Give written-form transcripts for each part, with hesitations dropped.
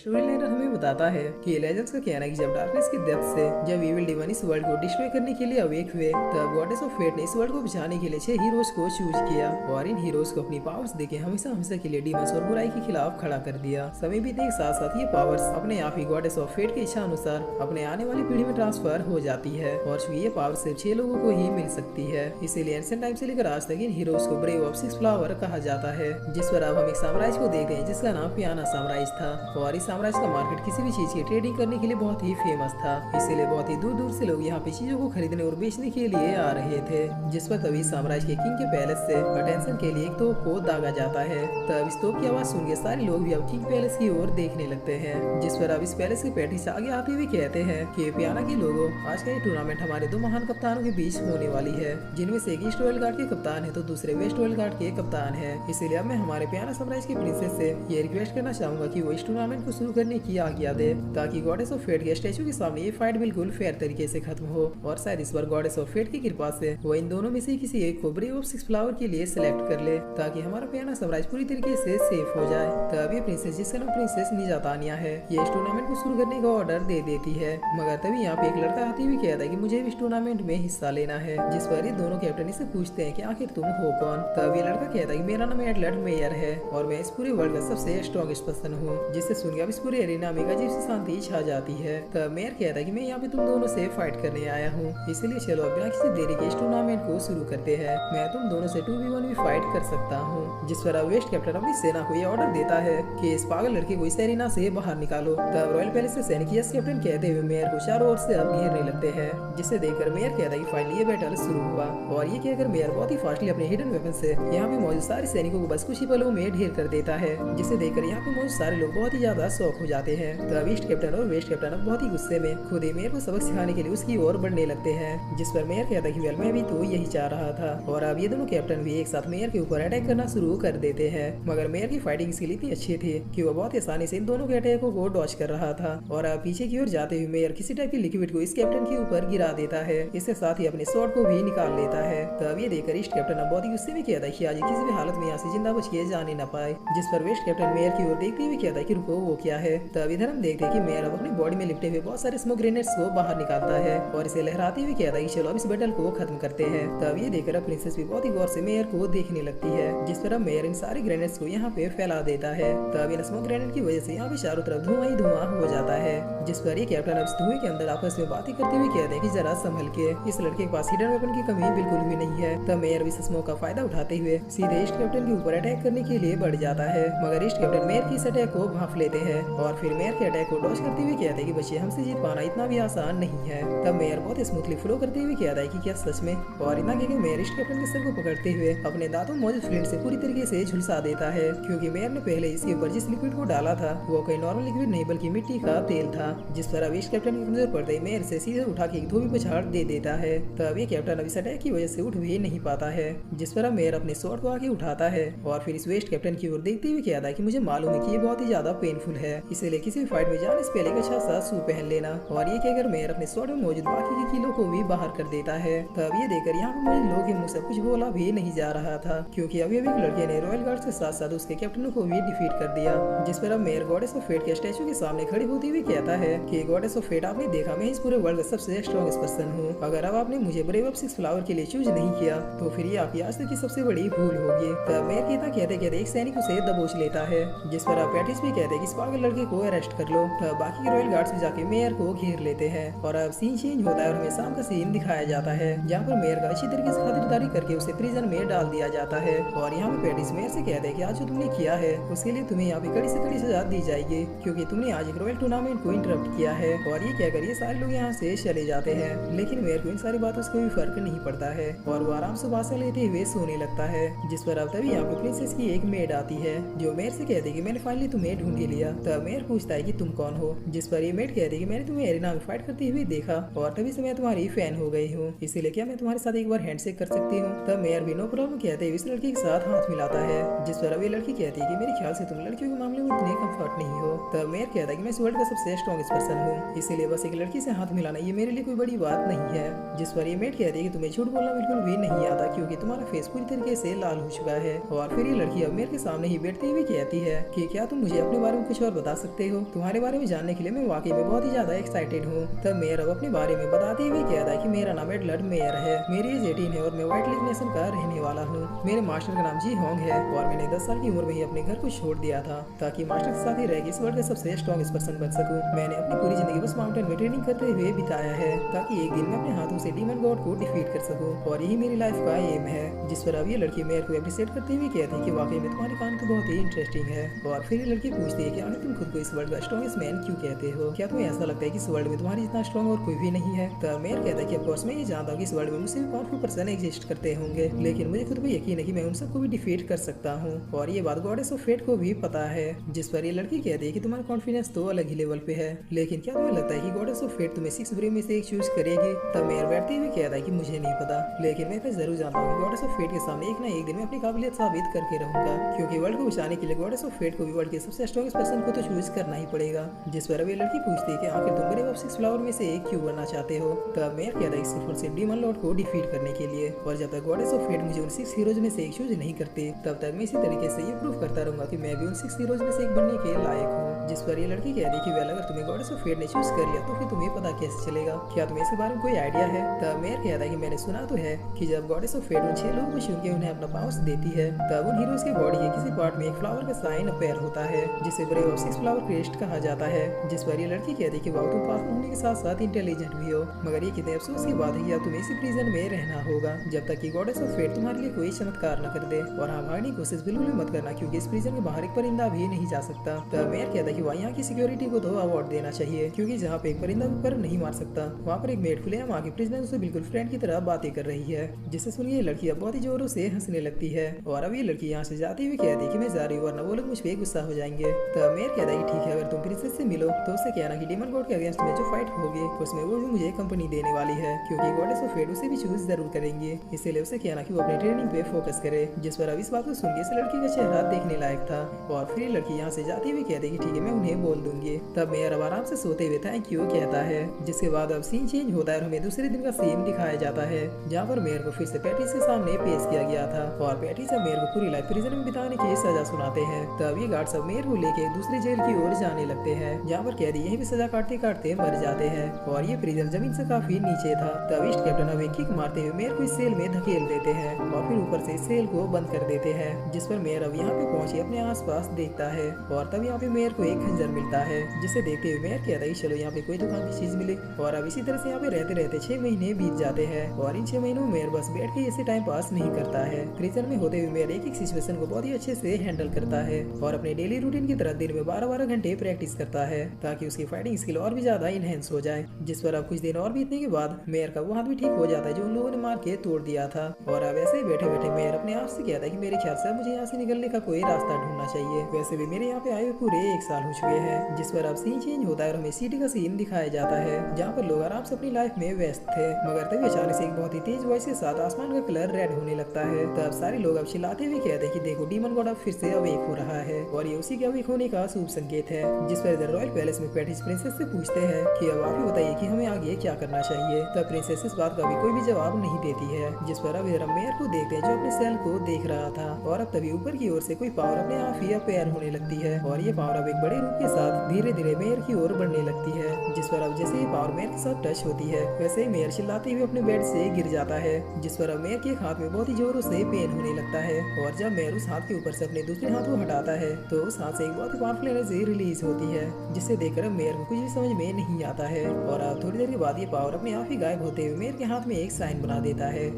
Story liner हमें बताता है कि लेजेंड्स का कहना है कि जब डार्कनेस की डेप्थ से जब इविल डिमन इस वर्ल्ड को डिस्ट्रॉय करने के लिए अवेक हुए, तब गॉडेस ऑफ फेट ने इस वर्ल्ड को बचाने के लिए 6 हीरोज को चूज किया और इन हीरोज को अपनी पावर्स देके हमेशा हमेशा के लिए डिमंस और बुराई के खिलाफ खड़ा कर दिया। समय बीतने के साथ साथ ये पावर्स अपने आप ही गॉडेस ऑफ फेट की इच्छा अनुसार अपने आने वाली पीढ़ी में ट्रांसफर हो जाती है और चूंकि ये पावर सिर्फ 6 लोगों को ही मिल सकती है, इसीलिए एंशिएंट टाइम से लेकर आज तक इन हीरोज को ब्रेव ऑफ 6 फ्लावर कहा जाता है। जिस पर अब हम एक साम्राज्य को देखते हैं जिसका नाम पियाना साम्राज्य था और इस साम्राज्य का मार्केट किसी भी चीज की ट्रेडिंग करने के लिए बहुत ही फेमस था, इसीलिए बहुत ही दूर दूर से लोग यहाँ पे चीजों को खरीदने और बेचने के लिए आ रहे थे। जिस पर तभी साम्राज्य के किंग के पैलेस से अटेंशन के लिए एक तोप को दागा जाता है। तब इस तोप की आवाज सुन के सारे लोग भी अब किंग पैलेस की ओर देखने लगते हैं। जिस पर अब इस पैलेस के पैटिस आगे आते हुए कहते हैं कि पियाना के लोगों, आज का ये टूर्नामेंट हमारे 2 महान कप्तानों के बीच होने वाली है, जिनमें से एक ईस्ट रॉयल गार्ड के कप्तान है तो दूसरे वेस्ट रॉयल गार्ड के कप्तान है। इसीलिए अब मैं हमारे पियाना साम्राज्य के प्रिंसेस से ये रिक्वेस्ट करना चाहूंगा कि वो इस टूर्नामेंट को शुरू करने की आज्ञा दे, ताकि गॉडेस ऑफ फेट के स्टैचू के सामने ये फाइट बिल्कुल फेयर तरीके से खत्म हो और शायद इस बार गॉडेस ऑफ फेट की कृपा से वो इन दोनों में से किसी एक को ब्रेव ऑफ 6 फ्लावर के लिए सिलेक्ट कर ले, ताकि हमारा पियाना साम्राज्य पूरी तरीके से सेफ हो जाए। तभी प्रिंसेस जिसका नाम प्रिंसेस निजातानिया है, ये इस टूर्नामेंट को शुरू करने का ऑर्डर दे देती है। मगर तभी यहाँ पे एक लड़का आते हुए कहता है कि मुझे इस टूर्नामेंट में हिस्सा लेना है। जिस पर ये दोनों कैप्टन इससे पूछते हैं कि आखिर तुम हो कौन। तब ये लड़का कहता है कि मेरा नाम एडलर्ड मेयर है और मैं इस पूरे वर्ल्ड का सबसे स्ट्रॉन्गेस्ट पर्सन हूँ। जिससे सुनकर अब इस पूरे एरिना में अजीब सी शांति छा जाती है। तब मेयर कहता है कि मैं यहाँ पे तुम दोनों से फाइट करने आया हूँ, इसलिए चलो अब बिना किसी देरी के इस टूर्नामेंट को शुरू करते हैं। मैं तुम दोनों से 2v1 भी फाइट कर सकता हूँ। जिस पर अब वेस्ट कैप्टन अपनी सेना को यह ऑर्डर देता है कि इस पागल लड़के को इस एरिना से बाहर निकालो। तब रॉयल पैलेस से सैनिक यस कैप्टन कहते हुए मेयर को चारों ओर से अब घेरने लगते हैं, जिसे देखकर मेयर कहता है कि फाइनली ये बैटल शुरू हुआ। और ये कहकर मेयर बहुत ही फास्टली अपने हिडन वेपन से यहाँ पे मौजूद सारे सैनिकों को बस कुछ ही पलों में ढेर कर देता है, जिसे देखकर यहाँ पे मौजूद सारे लोग बहुत ही ज्यादा शॉक हो जाते हैं। तब ईस्ट कैप्टन और वेस्ट कैप्टन अब बहुत ही गुस्से में खुद ही मेयर को सबक सिखाने के लिए उसकी ओर बढ़ने लगते हैं। जिस पर मेयर कहता है कि वेल मैं भी तो यही चाह रहा था। और अब ये दोनों कैप्टन भी एक साथ मेयर के ऊपर अटैक करना शुरू कर देते हैं। मगर मेयर की फाइटिंग स्किल इतनी अच्छी थी कि वो बहुत आसानी से इन दोनों के अटैकों को डॉज कर रहा था। और अब पीछे की ओर जाते हुए मेयर किसी टाइप की लिक्विड को इस कैप्टन के ऊपर गिरा देता है, इसके साथ ही अपने स्वॉर्ड को भी निकाल लेता है। तब ये देखकर ईस्ट कैप्टन अब बहुत ही गुस्से में कहता है कि आज किसी भी हालत में यहाँ से जिंदा बच के जाने न पाए। जिस पर वेस्ट कैप्टन मेयर की ओर देखते हुए कहता है कि रुको वो क्या है। तब इधर हम देखते हैं कि मेयर अब अपनी बॉडी में लिपटे हुए बहुत सारे स्मोक ग्रेनेड्स को बाहर निकालता है और इसे लहराते हुए कहता है कि चलो अब इस बैटल को खत्म करते हैं। तब ये देखकर प्रिंसेस भी बहुत ही गौर से मेयर को देखने लगती है, जिस पर अब मेयर इन सारे ग्रेनेड्स को यहाँ पे फैला देता है। तब इन स्मोक ग्रेनेड की वजह से यहाँ पे चारों तरफ धुआं ही धुआं हो जाता है। जिस पर ये कैप्टन अब इस धुएं के अंदर आपस में बातें करते हुए कहते हैं कि जरा संभल के, इस लड़के के पास हिडन वेपन की कमी बिल्कुल भी नहीं है। तब मेयर इस स्मोक का फायदा उठाते हुए सीधे ईस्ट कैप्टन के ऊपर अटैक करने के लिए बढ़ जाता है। मगर ईस्ट कैप्टन मेयर की इस अटैक को भांप लेते हैं और फिर मेयर के अटैक को डॉज करते हुए कहते हैं कि बच्चे हमसे जीत पाना इतना भी आसान नहीं है। तब मेयर बहुत स्मूथली फ्लो करते हुए कहता है कि क्या सच में। और इतना कहकर मेयर ईस्ट कैप्टन के सर को पकड़ते हुए अपने दांतों मौजूद फ्लिंट से पूरी तरीके से झुलसा देता है, क्योंकि मेयर ने पहले इसके ऊपर जिस लिक्विड को डाला था वो कोई नॉर्मल लिक्विड नहीं बल्कि मिट्टी का तेल था। जिस पर अब ईस्ट कैप्टन की कमजोर पड़ते ही मेयर से सीधे उठा के एक धोबी पछाड़ दे देता है। तब ये कैप्टन अब इस अटैक की वजह से उठ भी नहीं पाता है। जिस पर अब मेयर अपने स्वॉर्ड को आगे उठाता है और फिर इस वेस्ट कैप्टन की ओर देखते हुए कहता है कि मुझे मालूम है कि ये बहुत ही ज्यादा पेनफुल है, इसीलिए किसी भी फाइट में जाने से पहले एक अच्छा सा शू पहन लेना। और ये कहकर मेयर अपने स्वॉर्ड में मौजूद बाकी के कीलों को भी बाहर कर देता है। तब ये देखकर यहाँ पे मौजूद लोगों के मुंह से कुछ बोला भी नहीं जा रहा था, क्योंकि अभी अभी एक लड़के ने रॉयल गार्ड के साथ साथ उसके कैप्टनों को भी डिफीट कर दिया। जिस पर अब मेयर गॉडेस ऑफ फेट के स्टैचू के सामने खड़ी होती हुई कहता है कि गॉडेस ऑफ फेट, आपने देखा मैं इस पूरे वर्ल्ड का सबसे स्ट्रॉन्गेस्ट पर्सन हूँ। अगर अब आपने मुझे ब्रेव ऑफ 6 फ्लावर के लिए चूज नहीं किया तो फिर ये आपकी आज तक की सबसे बड़ी भूल होगी। तब मेयर कहते कहते एक सैनिक उसे दबोच लेता है, जिस पर अब पैटिस भी कहते हैं कि इस पागल लड़के को अरेस्ट कर लो। तब बाकी के रॉयल गार्ड्स भी जाके मेयर को घेर लेते हैं और अब सीन चेंज होता है और हमें शाम का सीन दिखाया जाता है, जहाँ पर मेयर का अच्छी तरीके से खातिरदारी करके उसे प्रिजन में डाल दिया जाता है। और यहाँ पे पैटिस मेयर से कहते हैं कि आज जो तुमने किया है उसके लिए तुम्हें यहाँ पे कड़ी से कड़ी सजा दी जाएगी, क्योंकि तुमने आज एक रॉयल टूर्नामेंट को इंटरप्ट किया है। और ये कहकर ये सारे लोग यहाँ से चले जाते हैं, लेकिन मेयर को इन सारी बातों से कोई फर्क नहीं पड़ता है और वो आराम से बासा लेते हुए सोने लगता है। जिस पर अब तभी यहाँ पे प्रिंसेस की एक मेड आती है जो मेयर से कहती है कि मैंने फाइनली तुम्हें ढूंढ ही लिया। तब मेयर पूछता है कि तुम कौन हो। जिस पर ये मेड कहती है कि मैंने तुम्हें एरिना में फाइट करते हुए देखा और तभी से मैं तुम्हारी फैन हो गई हूँ, इसीलिए क्या मैं तुम्हारे साथ एक बार हैंडशेक कर सकती हूँ। तब मेयर भी नो प्रॉब्लम कहते हुए इस लड़की के साथ हाथ मिलाता है। जिस पर अब ये लड़की कहती है कि मेरे ख्याल से तुम लड़कियों के मामले में इतने कंफर्ट नहीं हो। तब मेयर कहता है कि मैं इस वर्ल्ड का सबसे स्ट्रॉन्गेस्ट पर्सन हूँ, इसीलिए बस एक लड़की से हाथ मिलाना ये मेरे लिए कोई बड़ी बात नहीं है। जिस पर ये मेड कहती है कि तुम्हें झूठ बोलना बिल्कुल भी नहीं आता, क्योंकि तुम्हारा फेस पूरी तरीके से लाल हो चुका है। और फिर ये लड़की अब मेयर के सामने ही बैठती हुई कहती है कि क्या तुम मुझे अपने बारे में कुछ और बता सकते हो? तुम्हारे बारे में जानने के लिए मैं वाकई में बहुत ही ज्यादा एक्साइटेड हूँ। तब मेयर अब अपने बारे में बताते हुए कहता है कि मेरा नाम एडलर्ड मेयर है, मेरी एज 18 है और मैं व्हाइट लेक नेशन का रहने वाला हूँ। मेरे मास्टर का नाम जी होंग है और मैंने 10 साल की उम्र में ही अपने घर को छोड़ दिया था ताकि मास्टर के साथ ही रह इस वर्ल्ड का सबसे स्ट्रॉन्गेस्ट पर्सन बन सकूं। मैंने अपनी पूरी जिंदगी बस माउंटेन में ट्रेनिंग करते हुए बिताया है ताकि एक दिन मैं अपने हाथों से डीमन गॉड को डिफीट कर सकूं और यही मेरी लाइफ का एम है। जिस पर अब ये लड़की मेयर को एप्रिशिएट करते हुए कहती है कि वाकई में तुम्हारी कहानी तो बहुत ही इंटरेस्टिंग है। और फिर ये लड़की पूछती है कि आखिर तुम खुद को इस वर्ल्ड का स्ट्रॉन्गेस्ट मैन क्यों कहते हो? क्या तुम्हें ऐसा लगता है कि इस वर्ल्ड में तुम्हारी जितना स्ट्रॉन्ग और कोई भी नहीं है? तब मेयर कहता है कि ऑफ कोर्स मैं ये जानता हूँ कि इस वर्ल्ड में मुझसे भी पावरफुल पर्सन एग्जिस्ट करते होंगे, लेकिन मुझे खुद पे यकीन है कि मैं उन सबको भी डिफीट कर सकता हूँ और ये बात गॉडेस ऑफ फेट को भी पता है। जिस पर ये लड़की कहती है कि तुम्हारा कॉन्फिडेंस तो अलग ही लेवल पे है, लेकिन क्या तुम्हें लगता है कि गॉडेस ऑफ फेट तुम्हें 6 ब्रेव में से एक चूज करेगी? तब मेयर बैठते हुए कहता है कि मुझे नहीं पता, लेकिन मैं जरूर जानता हूँ कि गॉडेस ऑफ फेट के सामने एक ना एक दिन मैं अपनी काबिलियत साबित करके रहूंगा, क्योंकि वर्ल्ड को बचाने के लिए गॉडेस ऑफ फेट को भी वर्ल्ड के सबसे स्ट्रॉन्गेस्ट पर्सन को तो चूज करना ही पड़ेगा। जिस पर अब ये लड़की पूछती है कि आखिर तुम ब्रेव ऑफ 6 फ्लावर में से एक क्यों बनना चाहते हो? तब मेयर कहता है सिर्फ और सिर्फ डीमन लॉर्ड को डिफीट करने के लिए, और जब तक गॉडेस ऑफ फेट मुझे उन 6 हीरोज में से एक चूज नहीं करते तब तक मैं इसी तरीके से ये प्रूव करता रहूंगा कि मैं भी उन 6 हीरोज में से एक बनने के लायक हूँ। जिस पर ये लड़की कह रही कि वेल अगर तुम्हें गॉडेस ऑफ फेट ने चूज कर लिया तो फिर तुम्हें पता कैसे चलेगा? क्या तुम्हें इसके बारे में कोई आइडिया है? तब मेयर कहता है कि मैंने सुना तो है कि जब गॉडेस ऑफ फेट उन 6 लोगों को चुन के उन्हें अपना पावर्स देती है तब उन हीरोज के बॉडी के किसी पार्ट में एक फ्लावर का साइन अपेयर होता है जिसे ब्रेव ऑफ 6 फ्लावर क्रेस्ट कहा जाता है। जिस पर ये लड़की कहती है कि वाह तुम पावरफुल होने के साथ साथ इंटेलिजेंट भी हो, मगर ये कितने अफसोस की बात है कि अब तुम्हें इसी प्रिजन में रहना होगा जब तक कि गॉडेस ऑफ फेट तुम्हारे लिए कोई चमत्कार न कर दे। और हाँ, भागने की कोशिश बिल्कुल भी मत करना क्योंकि इस प्रिजन के बाहर एक परिंदा भी नहीं जा सकता। तब मेयर कहता है कि वहाँ यहाँ की सिक्योरिटी को तो अवार्ड देना चाहिए क्योंकि जहाँ पे एक परिंदा पर नहीं मार सकता वहाँ पर एक मेड खुलेआम वहाँ के प्रिजनर से बिल्कुल फ्रेंड की तरह बातें कर रही है, जिसे सुन ये लड़की अब बहुत ही जोरों से हंसने लगती है। और अब ये लड़की यहाँ से जाती हुई कहती है कि मैं जा रही हूँ वरना वो लोग मुझ पे गुस्सा हो जाएंगे। तब मेयर कहता है कि ठीक है, अगर तुम प्रिंसेस से मिलो तो उससे कहना कि डीमन गॉड के अगेंस्ट में जो फाइट होगी उसमें वो भी मुझे कंपनी देने वाली है क्योंकि गॉडेस ऑफ फेट उसे भी चूज जरूर करेंगे, इसलिए उसे कहना कि वो अपनी ट्रेनिंग पे फोकस करे। जिस पर अब इस बात को सुन के इस लड़की का चेहरा देखने लायक था और फिर लड़की यहाँ से जाती हुई कहती है कि ठीक है मैं उन्हें बोल दूंगी। तब मेयर अब आराम से सोते हुए थैंक यू कहता है। जिसके बाद अब सीन चेंज होता है और हमें दूसरे दिन का सीन दिखाया जाता है जहाँ पर मेयर को फिर से पैटिस के सामने पेश किया गया था और पैटिस अब मेयर को पूरी लाइफ प्रिजन में बिताने की सजा सुनाते हैं। तब ये गार्ड सब मेयर को लेके दूसरी जेल की ओर जाने लगते हैं जहाँ पर कैदी यही भी सजा काटते काटते मर जाते हैं और ये प्रिजन जमीन से काफी नीचे था। तब ईस्ट कैप्टन अब एक किक मारते हुए मेयर को इस सेल में धकेल देते हैं और फिर ऊपर से इस सेल को बंद कर देते हैं। जिस पर मेयर अब यहाँ पे पहुंचे अपने आसपास देखता है और तब यहाँ पे मेयर को एक खंजर मिलता है जिसे देखते हुए मेयर कहता है चलो यहाँ पे कोई दुकान की चीज मिले। और अब इसी तरह से यहाँ पे रहते रहते 6 महीने बीत जाते हैं और इन 6 महीनों में मेयर बस बैठ के ऐसे टाइम पास नहीं करता है। प्रिजन में होते हुए मेयर एक सिचुएशन को बहुत ही अच्छे से हैंडल करता है और अपने डेली रूटीन की तरह दिन में 12-12 घंटे प्रैक्टिस करता है ताकि उसकी फाइटिंग स्किल और भी ज्यादा इनहेंस हो जाए। जिस पर अब कुछ दिन और बीतने के बाद मेयर का वो हाथ भी ठीक हो जाता है जो उन लोगों ने मार के तोड़ दिया था। और अब ऐसे ही बैठे बैठे मेयर अपने आप से कहता है कि मेरे ख्याल से मुझे यहाँ से निकलने का कोई रास्ता ढूंढना चाहिए, वैसे भी मेरे यहाँ पे आए हुए पूरे 1 साल हो चुके हैं। जिस पर अब सीन चेंज होता है और हमें सिटी का सीन दिखाया जाता है जहाँ पर लोग आराम से अपनी लाइफ में व्यस्त थे, मगर तभी अचानक से एक बहुत ही तेज वॉइस के साथ आसमान का कलर रेड होने लगता है। तब सारे लोग अब चिल्लाते हुए कहते हैं कि देखो डीमन गॉड अब फिर से अवेक हो रहा है और ये उसी के अवेक होने का शुभ संकेत है। जिस पर इधर रॉयल पैलेस में पैटिस प्रिंसेस से पूछते हैं कि अब आप ही बताइए कि हमें आगे क्या करना चाहिए। तब प्रिंसेस इस बात का भी कोई भी जवाब नहीं देती है। जिस पर अब इधर मेयर को देखते हैं जो अपने सेल को देख रहा था और अब तभी ऊपर की ओर से कोई पावर अपने आप ही अपेयर होने लगती है और ये पावर अब एक बड़े रूप के साथ धीरे धीरे मेयर की ओर बढ़ने लगती है। जिस पर अब जैसे ये पावर मेयर के साथ टच होती है वैसे ही मेयर चिल्लाते हुए अपने बेड से गिर जाता है। जिस पर अब मेयर के हाथ में बहुत ही जोरों से पेन होने लगता है और जब मेयर उस हाथ के ऊपर से अपने दूसरे हाथ को हटाता है तो उस हाथ से एक बहुत ही पावरफुल एनर्जी रिलीज होती है जिससे देखकर मेयर को कुछ भी समझ में नहीं आता है। और अब थोड़ी देर के बाद ये पावर अपने आप ही गायब होते हुए मेयर के हाथ में एक साइन बना देता है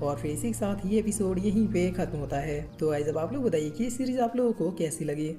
और फिर इसी के साथ ये एपिसोड यहीं पे खत्म होता है। तो गाइस अब आप लोग बताइए कि ये सीरीज आप लोगों को कैसी लगी।